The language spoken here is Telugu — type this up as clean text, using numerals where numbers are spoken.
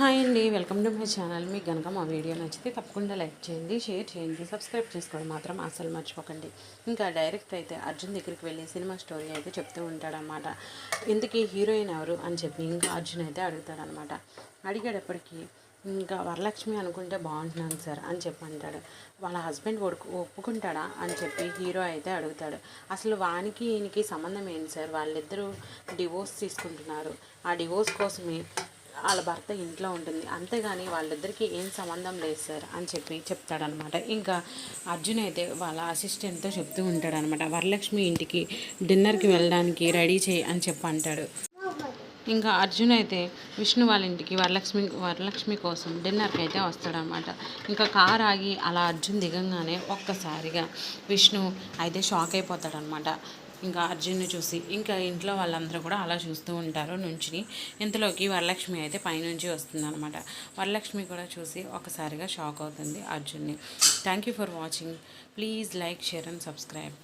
హాయ్ అండి, వెల్కమ్ టు మై ఛానల్. మీకు కనుక మా వీడియో నచ్చితే తప్పకుండా లైక్ చేయండి, షేర్ చేయండి, సబ్స్క్రైబ్ చేసుకోవడం మాత్రం అస్సలు మర్చిపోకండి. ఇంకా డైరెక్ట్ అయితే అర్జున్ దగ్గరికి వెళ్ళి సినిమా స్టోరీ అయితే చెప్తూ ఉంటాడనమాట. ఇందుకీ హీరోయిన్ ఎవరు అని చెప్పి ఇంకా అర్జున్ అయితే అడుగుతాడనమాట. అడిగేటప్పటికి ఇంకా వరలక్ష్మి అనుకుంటే బాగుంటున్నాను సార్ అని చెప్పి అంటాడు. వాళ్ళ హస్బెండ్ ఒప్పుకుంటాడా అని చెప్పి హీరో అయితే అడుగుతాడు. అసలు వానికి ఈయనకి సంబంధం ఏంటి సార్, వాళ్ళిద్దరూ డివోర్స్ తీసుకుంటున్నారు, ఆ డివోర్స్ కోసమే వాళ్ళ భర్త ఇంట్లో ఉంటుంది, అంతేగాని వాళ్ళిద్దరికీ ఏం సంబంధం లేదు సార్ అని చెప్పి చెప్తాడనమాట. ఇంకా అర్జున్ అయితే వాళ్ళ అసిస్టెంట్తో చెప్తూ ఉంటాడనమాట, వరలక్ష్మి ఇంటికి డిన్నర్కి వెళ్ళడానికి రెడీ చేయి అని చెప్పి అంటాడు. ఇంకా అర్జున్ అయితే విష్ణు వాళ్ళ ఇంటికి వరలక్ష్మి కోసం డిన్నర్కి అయితే వస్తాడనమాట. ఇంకా కార్ ఆగి అలా అర్జున్ దిగంగానే ఒక్కసారిగా విష్ణు అయితే షాక్ అయిపోతాడనమాట. ఇంకా అర్జున్ని చూసి ఇంకా ఇంట్లో వాళ్ళందరూ కూడా అలా చూస్తూ ఉంటారు నుంచుని. ఇంతలోకి వరలక్ష్మి అయితే పైనుంచి వస్తుందన్నమాట. వరలక్ష్మి కూడా చూసి ఒకసారిగా షాక్ అవుతుంది అర్జున్ని. Thank you for watching. Please like, share and subscribe.